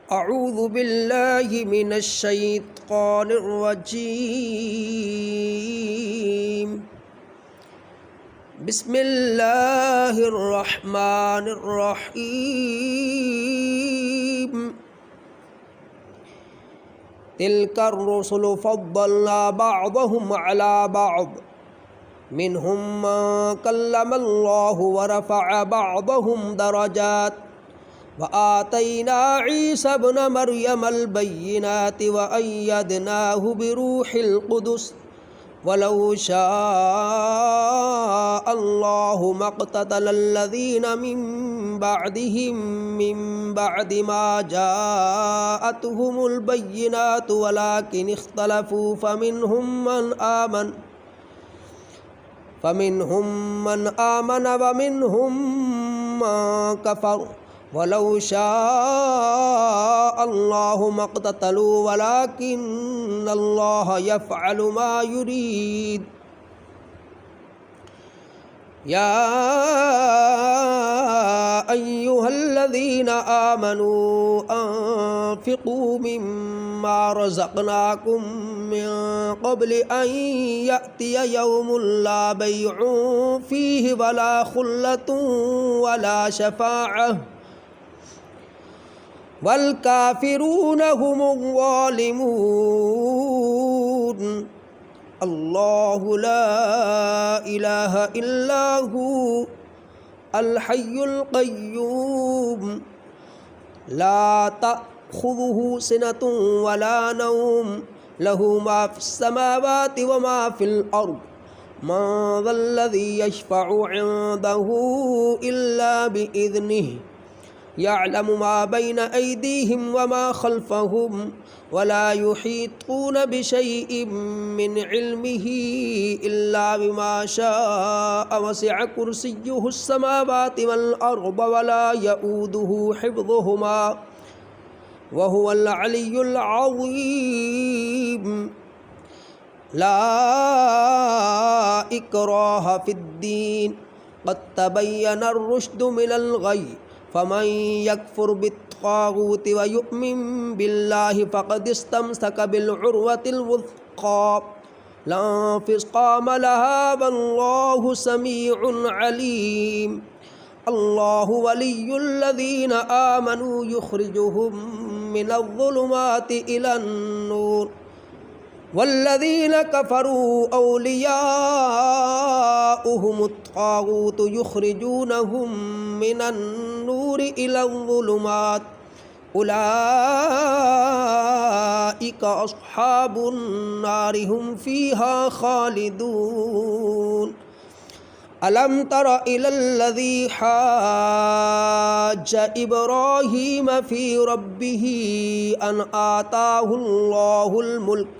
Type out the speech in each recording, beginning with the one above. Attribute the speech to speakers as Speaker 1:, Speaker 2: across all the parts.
Speaker 1: अऊज़ु बिल्लाहि मिनश्शैतानिर्रजीम। बिस्मिल्लाहिर्रहमानिर्रहीम। तिल्कर रुसुलु फद्दलना बअदहुम अला बअद मिनहुम मन कल्लमल्लाहु व रफ़अ बअदहुम दरजात व आतैना ईसा इब्न मर्यमल बय्यिनाति व अय्यदनाहु बिरूहिल कुदुस वलौ शाअ अल्लाहु मक़्ततलल्लज़ीना मिन बअदिहिम मिन बअदि मा जाअतहुमुल बय्यिनातु वलाकिन इख्तलफू फमिनहुम मन आमन व मिनहुम मन कफ़र वलौ शाअ अल्लाहु मक़्ततलू वलाकिन्नल्लाह यफ़अलु मा युरीद। या अय्युहल्लज़ीना आमनू अन्फ़िक़ू मिम्मा रज़क़नाकुम मिन क़ब्लि अन यअतिय यौमुन ला बैउन फ़ीहि वला ख़ुल्लतुन वला शफ़ाअह वल काफ़िरून हुमुज़ ज़ालिमून। अल्लाहु ला इलाहा इल्ला हु अल हय्युल क़य्यूम ला तअख़ुज़ुहु सिनतुन वला नौम लहु मा फ़िस समावाति व मा फ़िल अर्ज़ मन ज़ल्लज़ी यशफ़अु इंदहु इल्ला बिइज़्निहि यअलमु मा बैन अयदीहिम व मा खल्फ़हुम वला युहीतून बिशैइन मिन इल्मिही इल्ला बिमा शाअ वसिअ कुर्सियुहुस समावाति वल अर्ज़ वला यऊदुहु हिफ़्ज़ुहुमा व हुवल अलिय्युल अज़ीम। ला इक्राहा फिद्दीन क़द तबय्यनर रुश्दु मिनल ग़य्य फमन यकफुर बित्ताग़ूति व युमिन बिल्लाहि फ़क़द इस्तमसक बिलउर्वतिल वुस्क़ा ला इंफ़िसाम लहा वल्लाहु समीउन अलीम। अल्लाहु वलियुल्लज़ीना आमनू युख़्रिजुहुम मिनज़्ज़ुलुमाति इलन-नूर वल्लज़ीना कफ़रू औलियाउहुमुत-ताग़ूत युख़्रिजूनहुम मिनन-नूरि इलज़्ज़ुलुमात उलाइका अस्हाबुन-नारि हुम फ़ीहा ख़ालिदून। अलम तर इलल्लज़ी हाज्ज इब्राहीम फ़ी रब्बिही अन आताहुल्लाहुल मुल्क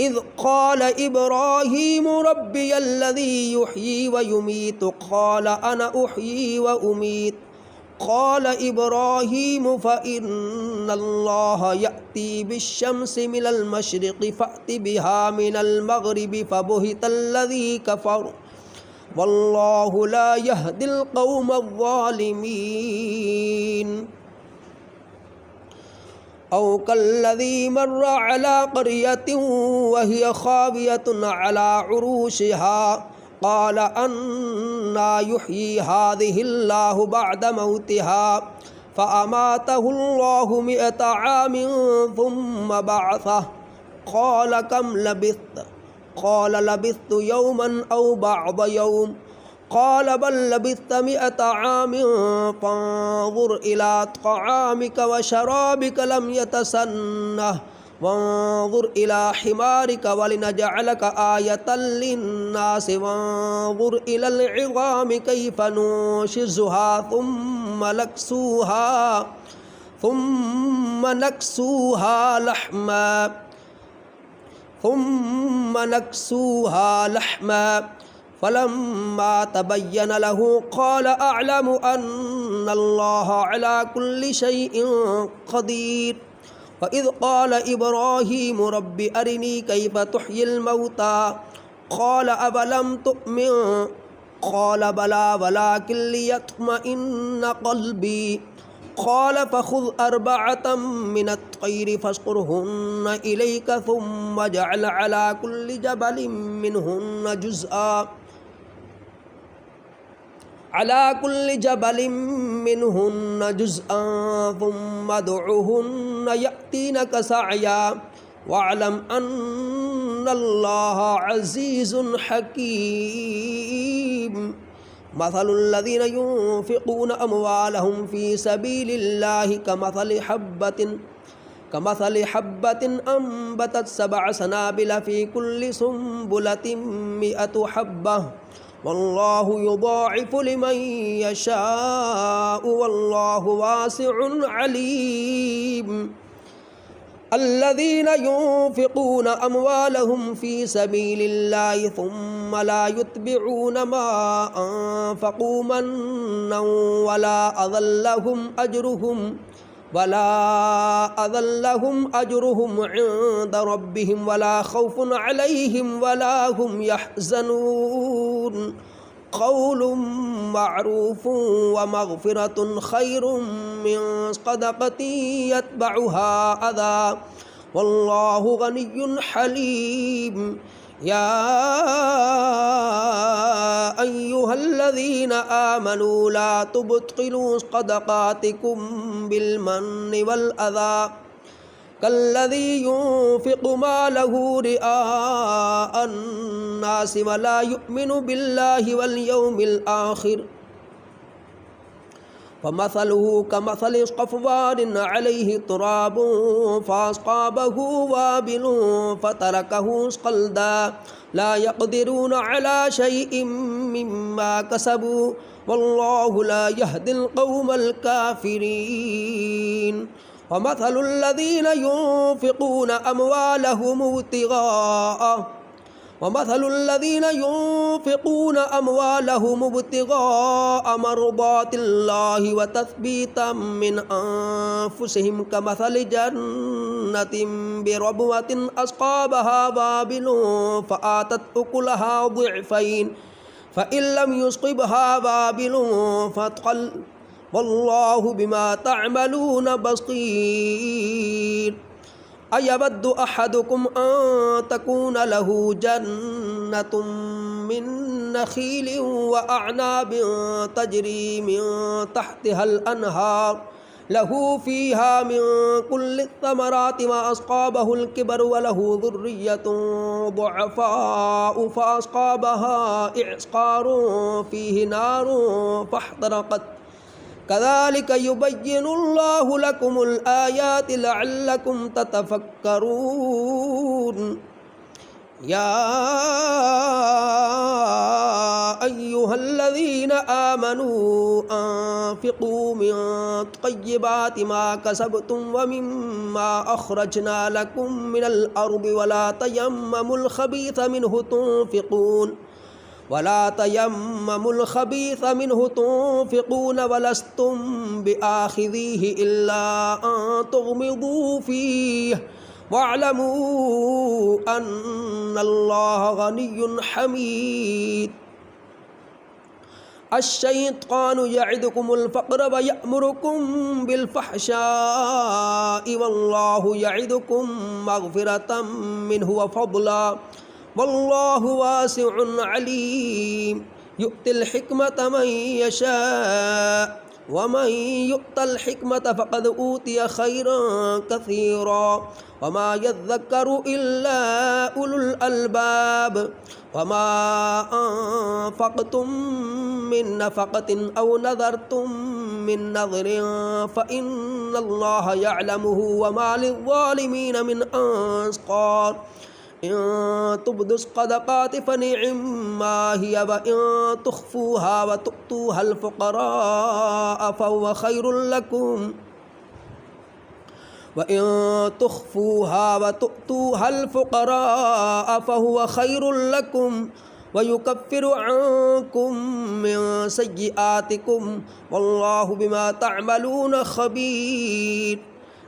Speaker 1: इज़ क़ाल इब्राहीमु रब्बियल्लज़ी युह्यी व युमीतु क़ाल अना उह्यी व उमीत क़ाल इब्राहीमु फ़इन्नल्लाहा यअती बिश्शम्सि मिनल मशरिक़ि फ़अति बिहा मिनल मग़रिबि फ़बुहितल्लज़ी कफ़र वल्लाहु ला यहदिल क़ौमज़-ज़ालिमीन। औ कल्लज़ी मर्र अला क़र्यतिन वहिय ख़ावियतुन अला उरूशिहा क़ाल अन्ना युह्यी हाज़िहिल्लाहु बअद मौतिहा फ़अमातहुल्लाहु मिअत आमिन थुम्म बअसह क़ाल कम लबिस्त क़ाल लबिस्तु यौमन औ बअद यौम क़ाल बल लबिस्त मिअत आमिन फ़न्ज़ुर इला तआमिक व शराबिक लम यतसन्नह वन्ज़ुर इला हिमारिक वलिनजअलक आयतल लिन्नासि वन्ज़ुर इलल इज़ामि कैफ़ नुनशिज़ुहा ثم نكسوها لحما فلما تبين له قال أعلم أن الله على كل شيء قدير وإذ قال إبراهيم رب أرني كيف تحيي الموتى قال أولم تؤمن قال بلى ولكن ليطمئن قلبي قال فخذ أربعة من الطير فاسقرهن إليك ثم اجعل على كل جبل منهن جزءا ثم ادعهن يأتينك سعيا واعلم أن الله عزيز حكيم مثل الذين ينفقون أموالهم في سبيل الله كمثل حبة أنبتت 7 سنابل في كل سنبلة 100 حبة والله يضاعف لمن يشاء والله واسع عليم الذين ينفقون أموالهم في سبيل الله ثم لا يتبعون ما أنفقوا منا ولا أذل لهم أجرهم عند ربهم ولا خوف عليهم ولا هم يحزنون قول معروف ومغفرة خير من صدقة يتبعها أذى والله غني حليم يا أيها الذين آمنوا لا تبطلوا صدقاتكم بالمن والأذى كالذي ينفق ماله رئاء الناس ولا يؤمن بالله واليوم الآخر فمثله كمثل صفوان عليه تراب فأصابه وابل فتركه صلدا لا يقدرون على شيء مما كسبوا والله لا يهدي القوم الكافرين ومثل الذين ينفقون أموالهم ابتغاء مرضات الله وتثبيتا من أنفسهم كمثل جنة بربوة أصابها وابل فآتت أكلها ضعفين فإن لم يصبها وابل فطل والله بما تعملون بصير أيود أحدكم أن تكون له جنة من نخيل وأعناب تجري من تحتها الأنهار له فيها من كل الثمرات وأصابه الكبر وله ذرية ضعفاء فأصابها إعصار فيه نار فاحترقت كذلك يبين الله لكم الآيات لعلكم تتفكرون يا أيها الذين آمنوا أنفقوا من طيبات ما كسبتم ومما أخرجنا لكم من الأرض ولا تيمموا الخبيث منه تنفقون ولستم بآخذيه إلا أن تغمضوا فيه واعلموا أن الله غني حميد الشيطان يعدكم الفقر ويأمركم بالفحشاء والله يعدكم مغفرة منه وفضلا والله واسع عليم يؤتي الحكمة من يشاء ومن يؤت الحكمة فقد أوتي خيرا كثيرا وما يذكر إلا أولو الألباب وما أنفقتم من نفقة أو نذرتم من نذر فإن الله يعلمه وما للظالمين من أنصار إن تبدوا الصدقات فنعما هي وإن تخفوها وتؤتوها الفقراء فهو خير لكم ويكفر عنكم من سيئاتكم والله بما تعملون خبير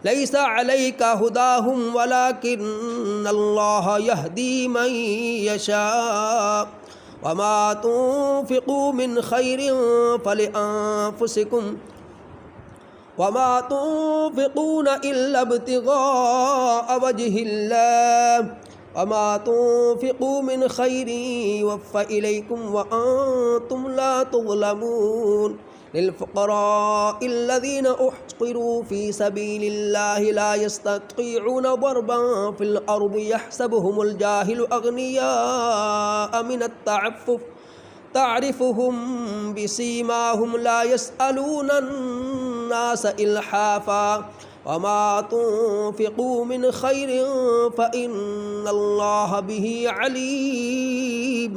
Speaker 1: ليس عليك هداهم ولكن الله يهدي من يشاء وما تنفقوا من خير فلأنفسكم वमा तुन्फिकून इल्ला इब्तिगाअ वजहिल्लाह वमा तुन्फिकू मिन खैरिन युवफ़्फ़ा इलैकुम व अंतुम ला तुज़लमून लिल्फ़ुक़राइल्लज़ीना उहसिरू फ़ी सबीलिल्लाहि ला यस्ततीऊन दरबन फ़िल अर्दि यहसबुहुमुल जाहिलु अग़नियाअ मिनत तअफ़्फ़ुफ़ तारिफ़ुहुम बिसीमाहुम ला यसअलूना अन्नास इल्हाफ़ा वमा तुन्फ़िक़ू मिन खैरिन फ़इन्नल्लाह बिही अलीम।